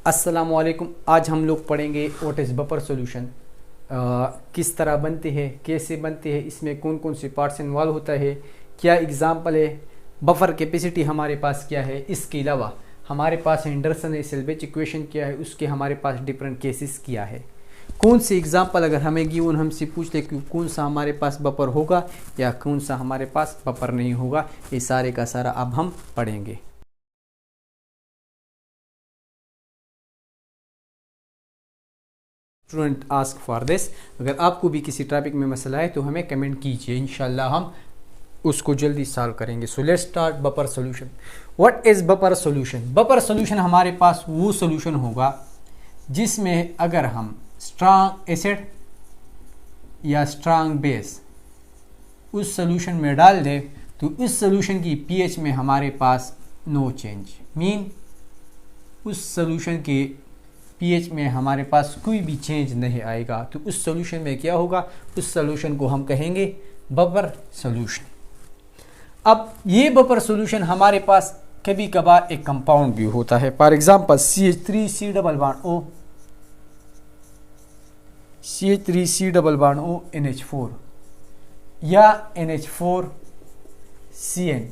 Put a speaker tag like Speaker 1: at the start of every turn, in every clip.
Speaker 1: अस्सलामुअलैकुम। आज हम लोग पढ़ेंगे व्हाट इज़ बफर सॉल्यूशन, किस तरह बनते हैं, कैसे बनते हैं, इसमें कौन कौन से पार्ट्स इन्वॉल्व होता है, क्या एग्जांपल है, बफर कैपेसिटी हमारे पास क्या है, इसके अलावा हमारे पास एंडरसन सेल्वेज इक्वेशन क्या है, उसके हमारे पास डिफरेंट केसेस क्या है, कौन से एग्जांपल अगर हमें गिवन हमसे पूछ ले कि कौन सा हमारे पास बफर होगा या कौन सा हमारे पास बफर नहीं होगा, ये सारे का सारा अब हम पढ़ेंगे। Student ask for this. अगर आपको भी किसी टॉपिक में मसला है तो हमें कमेंट कीजिए, इंशाल्लाह हम उसको जल्दी सॉल्व करेंगे। So let's start buffer solution. What is buffer solution? Buffer solution हमारे पास वो सॉल्यूशन होगा जिसमें अगर हम स्ट्रांग एसिड या स्ट्रांग बेस उस सॉल्यूशन में डाल दें तो इस सॉल्यूशन की पीएच में हमारे पास नो चेंज, मीन उस सॉल्यूशन के पीएच में हमारे पास कोई भी चेंज नहीं आएगा। तो उस सॉल्यूशन में क्या होगा, उस सॉल्यूशन को हम कहेंगे बफर सॉल्यूशन। अब ये बफर सॉल्यूशन हमारे पास कभी कभार एक कंपाउंड भी होता है, for example CH3C double bond O, CH3C double bond O NH4 या NH4CN।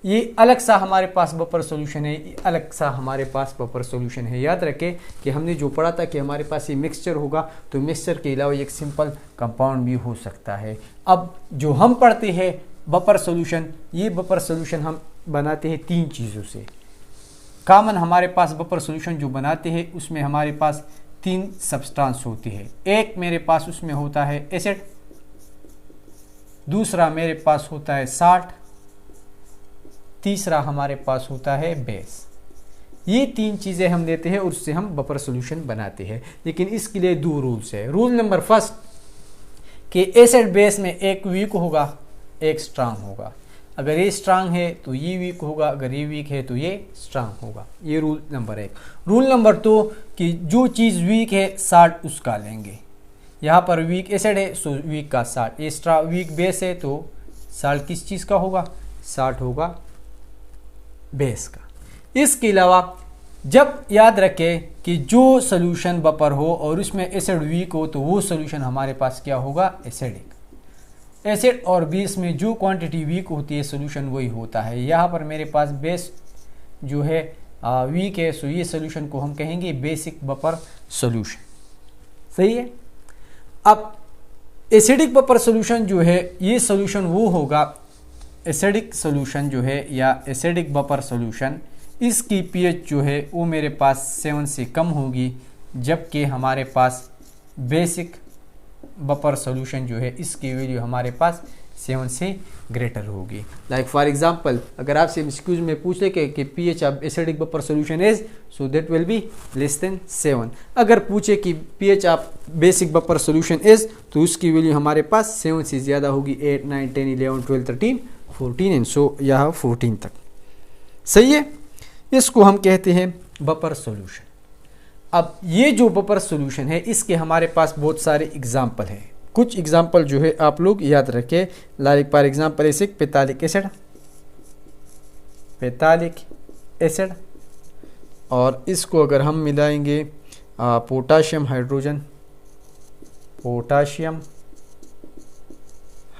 Speaker 1: ये अलग सा हमारे पास बफर सॉल्यूशन है, ये अलग सा हमारे पास बफर सॉल्यूशन है। याद रखें कि हमने जो पढ़ा था कि हमारे पास ये मिक्सचर होगा, तो मिक्सचर के अलावा एक सिंपल कंपाउंड भी हो सकता है। अब जो हम पढ़ते हैं बफर सॉल्यूशन, ये बफर सॉल्यूशन हम बनाते हैं तीन चीज़ों से। कॉमन हमारे पास बफर सॉल्यूशन जो बनाते हैं उसमें हमारे पास तीन सब्सटेंस होती है। एक मेरे पास उसमें होता है एसिड, दूसरा मेरे पास होता है साल्ट, तीसरा हमारे पास होता है बेस। ये तीन चीज़ें हम लेते हैं और उससे हम बफर सॉल्यूशन बनाते हैं। लेकिन इसके लिए दो रूल्स है। रूल नंबर फर्स्ट कि एसिड बेस में एक वीक होगा एक स्ट्रांग होगा। अगर ये स्ट्रांग है तो ये वीक होगा, अगर ये वीक है तो ये स्ट्रांग होगा। ये रूल नंबर एक। रूल नंबर दो कि जो चीज़ वीक है साल्ट उसका लेंगे। यहाँ पर वीक एसिड है सो वीक का साल्ट, ये वीक बेस है तो साल्ट किस चीज़ का होगा, साल्ट होगा बेस का। इसके अलावा जब याद रखें कि जो सॉल्यूशन बफर हो और उसमें एसिड वीक हो तो वो सॉल्यूशन हमारे पास क्या होगा, एसिडिक। एसिड और बेस में जो क्वांटिटी वीक होती है सॉल्यूशन वही होता है। यहाँ पर मेरे पास बेस जो है वीक है, सो ये सॉल्यूशन को हम कहेंगे बेसिक बफर सॉल्यूशन। सही है। अब एसिडिक बफर सॉल्यूशन जो है ये सॉल्यूशन वो होगा, एसिडिक सॉल्यूशन जो है या एसिडिक बफर सॉल्यूशन, इसकी पीएच जो है वो मेरे पास 7 से कम होगी, जबकि हमारे पास बेसिक बफर सॉल्यूशन जो है इसकी वैल्यू हमारे पास 7 से ग्रेटर होगी। लाइक फॉर एग्जांपल अगर आपसे एमसीक्यूज में पूछ ले कि pH of acidic buffer solution is, so that will be less than 7। अगर पूछे कि pH of basic buffer solution is, तो उसकी वैल्यू हमारे पास 7 से ज़्यादा होगी, 8, 9, 10, 11, 12, 13, 14 एंड सो यहाँ 14 तक। सही है। इसको हम कहते हैं बफर सॉल्यूशन। अब ये जो बफर सॉल्यूशन है इसके हमारे पास बहुत सारे एग्जाम्पल हैं। कुछ एग्जाम्पल जो है आप लोग याद रखें। लाइक फॉर एग्जाम्पल ऐसे पेतालिक एसिड, और इसको अगर हम मिलाएंगे पोटाशियम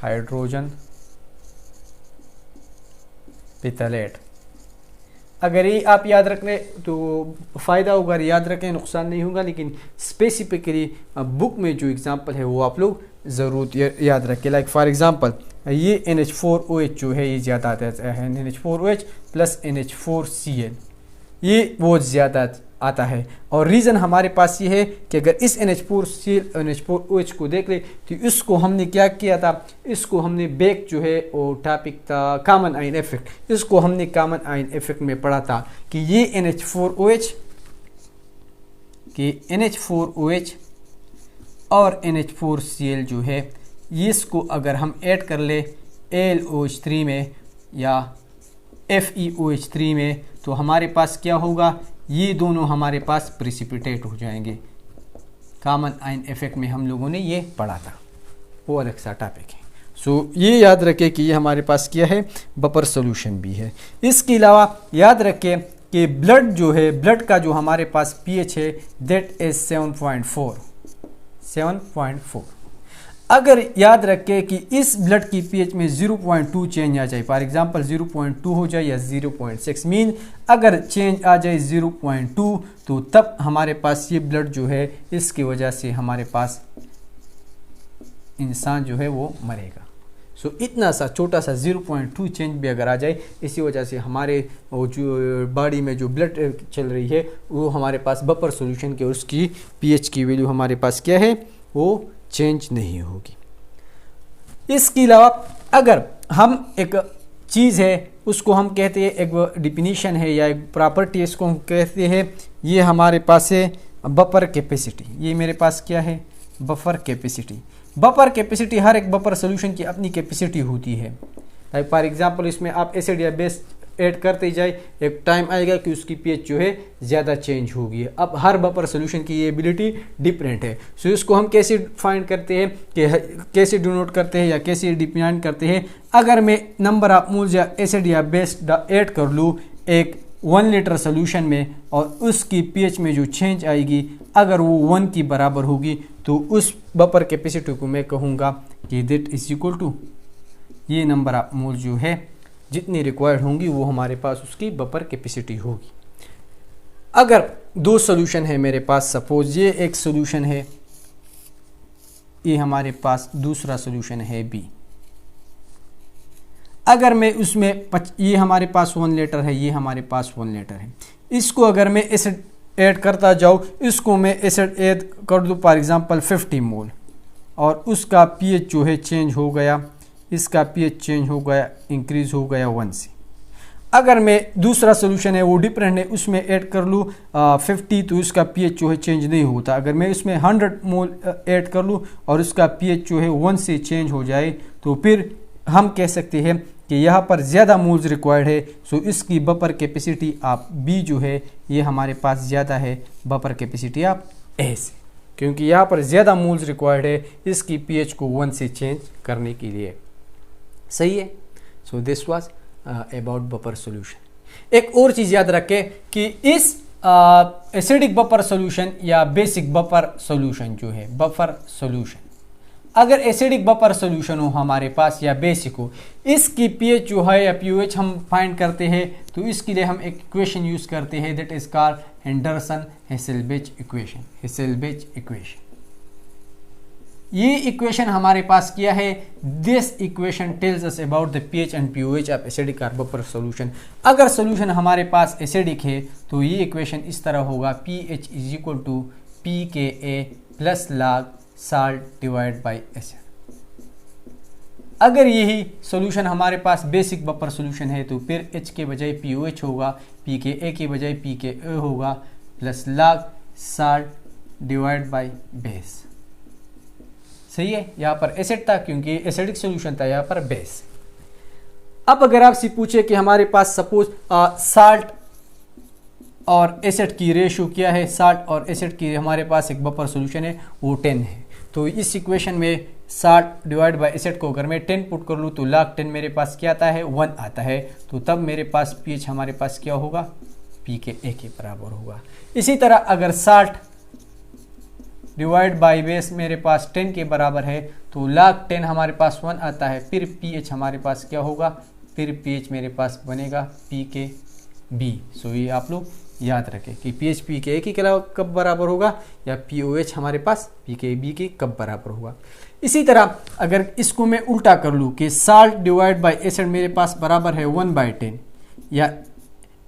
Speaker 1: हाइड्रोजन पितलेट। अगर ये आप याद रख लें तो फ़ायदा होगा, अगर याद रखें नुकसान नहीं होगा। लेकिन स्पेसिफिकली बुक में जो एग्जांपल है वो आप लोग ज़रूर याद रखें। लाइक फॉर एग्जांपल ये NH4OH जो है ये ज़्यादा आता है, NH4OH प्लस NH4Cl, ये बहुत ज़्यादा आता है। और रीज़न हमारे पास ये है कि अगर इस NH4OH को देख ले तो इसको हमने क्या किया था, इसको हमने बेक जो है वो टॉपिक था कॉमन आयन इफेक्ट, इसको हमने कॉमन आयन इफेक्ट में पढ़ा था कि ये NH4OH और NH4Cl जो है ये इसको अगर हम ऐड कर ले AlOH3 में या FeOH3 में तो हमारे पास क्या होगा, ये दोनों हमारे पास प्रेसिपिटेट हो जाएंगे। कॉमन आयन इफेक्ट में हम लोगों ने ये पढ़ा था, वो अलग सा टॉपिक है। सो ये याद रखें कि ये हमारे पास क्या है, बफर सॉल्यूशन भी है। इसके अलावा याद रखें कि ब्लड जो है, ब्लड का जो हमारे पास पीएच है दैट इज 7.4। अगर याद रखें कि इस ब्लड की पीएच में 0.2 चेंज आ जाए, फॉर एग्जांपल 0.2 हो जाए या 0.6, मीन अगर चेंज आ जाए 0.2 तो तब हमारे पास ये ब्लड जो है इसकी वजह से हमारे पास इंसान जो है वो मरेगा। सो इतना सा छोटा सा 0.2 चेंज भी अगर आ जाए, इसी वजह से हमारे वो जो बॉडी में जो ब्लड चल रही है वो हमारे पास बफर सॉल्यूशन के, और उसकी पीएच की वैल्यू हमारे पास क्या है, वो चेंज नहीं होगी। इसके अलावा अगर हम एक चीज़ है उसको हम कहते हैं, एक डिफिनीशन है या एक प्रॉपर्टी इसको हम कहते हैं, ये हमारे पास है बफर कैपेसिटी। ये मेरे पास क्या है, बफर कैपेसिटी। बफर कैपेसिटी, हर एक बफर सॉल्यूशन की अपनी कैपेसिटी होती है। लाइक फॉर एग्जांपल इसमें आप एसिड या बेस ऐड करते जाए, एक टाइम आएगा कि उसकी पीएच जो है ज़्यादा चेंज होगी। अब हर बफर सॉल्यूशन की ये एबिलिटी डिफरेंट है। सो इसको हम कैसे फाइंड करते हैं, कि कैसे डिनोट करते हैं या कैसे डिफाइन करते हैं। अगर मैं नंबर ऑफ मोल्स या एसिड या बेस ऐड कर लूँ एक 1 लीटर सोल्यूशन में, और उसकी पीएच में जो चेंज आएगी अगर वो 1 की बराबर होगी, तो उस बफर कैपेसिटी को मैं कहूँगा कि दैट इज इक्वल टू ये नंबर ऑफ मोल जो है जितनी रिक्वायर्ड होंगी वो हमारे पास उसकी बफर कैपेसिटी होगी। अगर 2 सोल्यूशन है मेरे पास, सपोज ये एक सोल्यूशन है, ये हमारे पास दूसरा सोल्यूशन है बी। अगर मैं उसमें ये हमारे पास 1 लीटर है, ये हमारे पास 1 लीटर है, इसको अगर मैं एसिड ऐड करता जाऊँ, इसको मैं एसिड ऐड कर दूँ फॉर एग्जांपल 50 मोल, और उसका पीएच जो है चेंज हो गया, इसका पीएच चेंज हो गया, इंक्रीज हो गया 1 से। अगर मैं दूसरा सोल्यूशन है वो डिफरेंट है, उसमें ऐड कर लूँ 50, तो उसका पीएच जो है चेंज नहीं होता। अगर मैं इसमें 100 मोल ऐड कर लूँ और उसका पीएच जो है 1 से चेंज हो जाए, तो फिर हम कह सकते हैं कि यहाँ पर ज़्यादा मोल्स रिक्वायर्ड है। सो इसकी बफर कैपेसिटी आप बी जो है ये हमारे पास ज़्यादा है बफर कैपेसिटी आप ए से, क्योंकि यहाँ पर ज़्यादा मोल्स रिक्वायर्ड है इसकी पीएच को 1 से चेंज करने के लिए। सही है। So this was about buffer solution. एक और चीज़ याद रखें कि इस एसिडिक बफर सॉल्यूशन या बेसिक बफर सॉल्यूशन जो है, बफर सॉल्यूशन अगर एसिडिक बफर सॉल्यूशन हो हमारे पास या बेसिक हो, इसकी पीएच जो है या पीओएच हम फाइंड करते हैं, तो इसके लिए हम एक इक्वेशन यूज़ करते हैं that is called Henderson Hasselbalch equation. Hasselbalch equation, ये इक्वेशन हमारे पास क्या है, this equation tells us about the pH and pOH of acidic और बफर सॉल्यूशन। अगर सॉल्यूशन हमारे पास एसिडिक है तो ये इक्वेशन इस तरह होगा, pH is equal to pKa plus log salt divide by acid. अगर यही सॉल्यूशन हमारे पास बेसिक बफर सॉल्यूशन है तो फिर H के बजाय POH होगा, pKa के बजाय pKa होगा, plus log salt divide by base. सही है। यहाँ पर एसिड था क्योंकि एसिडिक सॉल्यूशन था, यहाँ पर बेस। अब अगर आपसे पूछे कि हमारे पास सपोज साल्ट और एसिड की रेशियो क्या है, साल्ट और एसिड की हमारे पास एक बफर सॉल्यूशन है वो 10 है, तो इस इक्वेशन में साल्ट डिवाइड बाय एसिड को अगर मैं 10 पुट कर लूँ तो log 10 मेरे पास क्या आता है, 1 आता है, तो तब मेरे पास पीएच हमारे पास क्या होगा, pKa के बराबर होगा। इसी तरह अगर साल्ट डिवाइड बाय बेस मेरे पास 10 के बराबर है तो log 10 हमारे पास 1 आता है, फिर pH हमारे पास क्या होगा, फिर pH मेरे पास बनेगा pKb। सो ये आप लोग याद रखें कि pH pKa की कब बराबर होगा या pOH हमारे पास pKb की कब बराबर होगा। इसी तरह अगर इसको मैं उल्टा कर लूँ कि साल्ट डिवाइड बाय एसिड मेरे पास बराबर है 1/10 या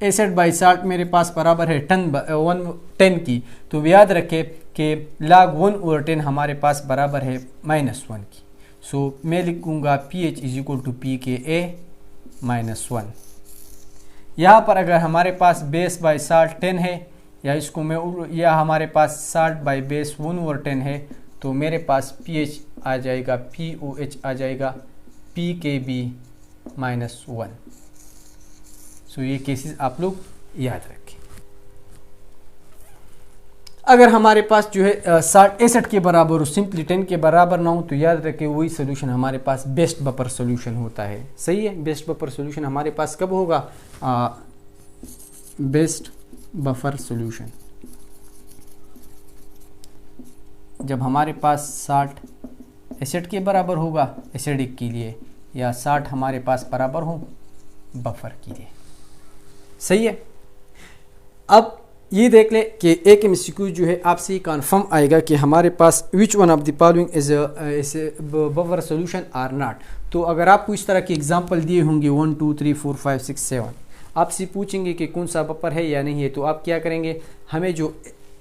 Speaker 1: एसिड बाय साल्ट मेरे पास बराबर है 10 की, तो याद रखें कि log 1/10 हमारे पास बराबर है -1 की। सो मैं लिखूँगा pH is equal to pKa -1। यहाँ पर अगर हमारे पास बेस बाय साल्ट 10 है या इसको मैं या हमारे पास साल्ट बाय बेस 1/10 है, तो मेरे पास pH आ जाएगा, pOH आ जाएगा pKb -1। सो ये केसेस आप लोग याद रखें। अगर हमारे पास जो है साल्ट एसिड के बराबर हो, सिंपली 10 के बराबर ना हो, तो याद रखें वही सोल्यूशन हमारे पास बेस्ट बफर सोल्यूशन होता है। सही है। बेस्ट बफर सोल्यूशन हमारे पास कब होगा, बेस्ट बफर सॉल्यूशन। जब हमारे पास 60 एसिड के बराबर होगा एसिडिक के लिए, या 60 हमारे पास बराबर हो बफर के लिए। सही है। अब ये देख ले कि एक MCQ जो है आपसे ये कन्फर्म आएगा कि हमारे पास which one of the following is buffer solution or not. तो अगर आपको इस तरह की एग्जांपल दिए होंगे 1 2 3 4 5 6 7, आपसे पूछेंगे कि कौन सा बफर है या नहीं है, तो आप क्या करेंगे,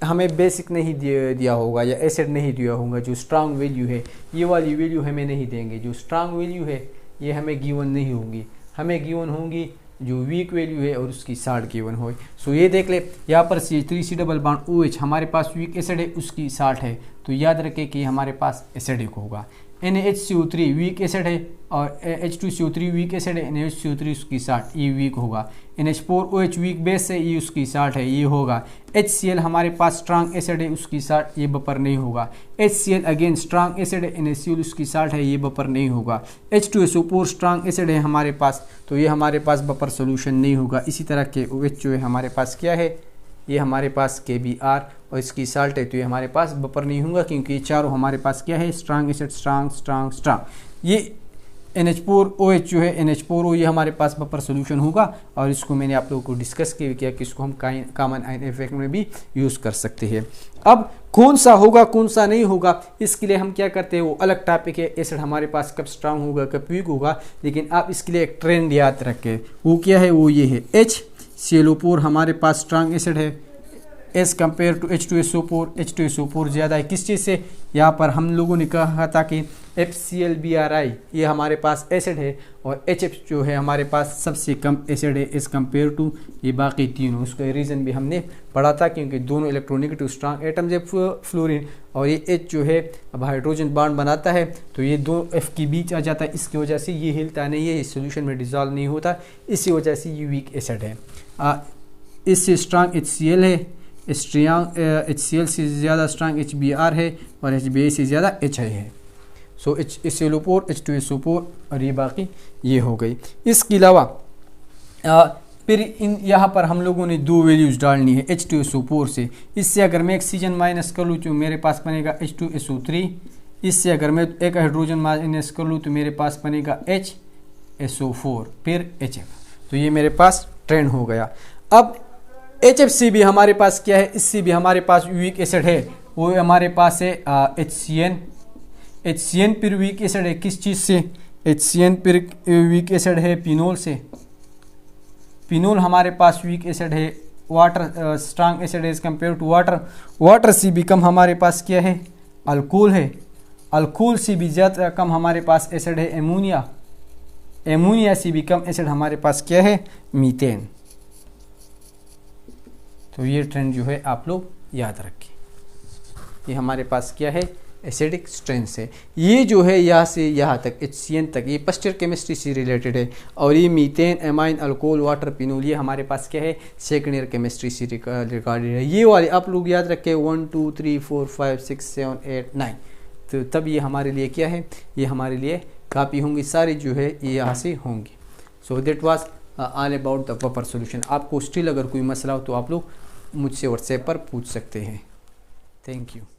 Speaker 1: हमें बेसिक नहीं दिया होगा या एसिड नहीं दिया होगा, जो स्ट्रांग वैल्यू है ये वाली वैल्यू हमें नहीं देंगे, जो स्ट्रांग वैल्यू है ये हमें गिवन नहीं होंगी, हमें गिवन होंगी जो वीक वैल्यू है और उसकी 60 गिवन हो। सो ये देख ले यहाँ पर CH3C डबल बॉन्ड OH हमारे पास वीक एसिड है, उसकी 60 है, तो याद रखें कि हमारे पास एसिडिक होगा। NaHCO3 वीक एसिड है और H2CO3 वीक एसिड है, NaHCO3 उसकी 60, ये वीक होगा। NH4OH वीक बेस है, ये उसकी 60 है, ये होगा। HCl हमारे पास स्ट्रांग एसिड है, उसकी 60, ये बफर नहीं होगा। HCl अगेन स्ट्रांग एसिड है, NaCl उसकी 60 है, ये बफर नहीं होगा। H2SO4 स्ट्रांग एसिड है हमारे पास, तो ये हमारे पास बफर सोल्यूशन नहीं होगा। इसी तरह के OH जो है हमारे पास क्या है, ये हमारे पास KBr और इसकी साल्ट है, तो ये हमारे पास बफर नहीं होगा, क्योंकि ये चारों हमारे पास क्या है, strong acid, strong strong strong. ये NH4OH जो है NH4O ये हमारे पास बफर सोल्यूशन होगा, और इसको मैंने आप लोगों को डिस्कस किया कि इसको हम कॉमन आयन इफेक्ट में भी यूज़ कर सकते हैं। अब कौन सा होगा कौन सा नहीं होगा, इसके लिए हम क्या करते हैं, वो अलग टॉपिक है। एसिड हमारे पास कब स्ट्रांग होगा कब वीक होगा, लेकिन आप इसके लिए एक ट्रेंड याद रखें, वो क्या है, वो ये है HClO4 हमारे पास स्ट्रांग एसिड है as compare to H2SO4। H2SO4 ज़्यादा है किस चीज़ से, यहाँ पर हम लोगों ने कहा था कि FClBrI ये हमारे पास एसिड है, और HF जो है हमारे पास सबसे कम एसिड है एज कम्पेयर टू ये बाकी तीनों। उसका रीज़न भी हमने पढ़ा था, क्योंकि दोनों इलेक्ट्रोनेगेटिव स्ट्रांग एटम्स है फ्लोरीन, और ये H जो है अब हाइड्रोजन बॉन्ड बनाता है, तो ये दो F के बीच आ जाता है, इसकी वजह से ये हिलता नहीं है, इस सोल्यूशन में डिजॉल्व नहीं होता, इसी वजह से ये वीक एसिड है। इससे स्ट्रांग HCl है, स्ट्रांग HCl से ज़्यादा स्ट्रांग HBr है, और HBa से ज़्यादा HI है। सो HClO4 H2SO4 और ये बाकी ये हो गई। इसके अलावा फिर यहाँ पर हम लोगों ने दो वैल्यूज़ डालनी है H2SO4 से। इससे अगर मैं ऑक्सीजन माइनस कर लूँ तो मेरे पास बनेगा H2SO3, इससे अगर मैं एक हाइड्रोजन माइनस कर लूँ तो मेरे पास बनेगा HSO4 फिर HF। तो ये मेरे पास ट्रेंड हो गया। अब HFC भी हमारे पास क्या है, इससे भी हमारे पास वीक एसिड है, वो हमारे पास है HCN फिर वीक एसिड है किस चीज़ से, HCN फिर वीक एसिड है पिनोल से। पिनोल हमारे पास वीक एसिड है, वाटर स्ट्रांग एसिड है as compare to water. Water से भी कम हमारे पास क्या है, अल्कोहल है। अल्कोहल से भी ज़्यादा कम हमारे पास एसिड है एमोनिया। एमोनिया से भी कम एसिड हमारे पास क्या है, मीथेन। तो ये ट्रेंड जो है आप लोग याद रखें, ये हमारे पास क्या है, एसिडिक स्ट्रेंथ है। ये जो है यहाँ से यहाँ तक HCN तक ये फर्स्ट ईयर केमिस्ट्री से रिलेटेड है, और ये methane, amine, alcohol, water, pinhole ये हमारे पास क्या है, सेकेंड ईयर केमिस्ट्री से रिकॉर्डेड है। ये वाले आप लोग याद रखें 1 2 3 4 5 6 7 8 9, तो तब ये हमारे लिए क्या है, ये हमारे लिए काफ़ी होंगी, सारी जो है ये यहाँ से होंगी। So that was all about the buffer solution. आपको स्टिल अगर कोई मसला हो तो आप लोग मुझसे व्हाट्सएप पर पूछ सकते हैं। Thank you.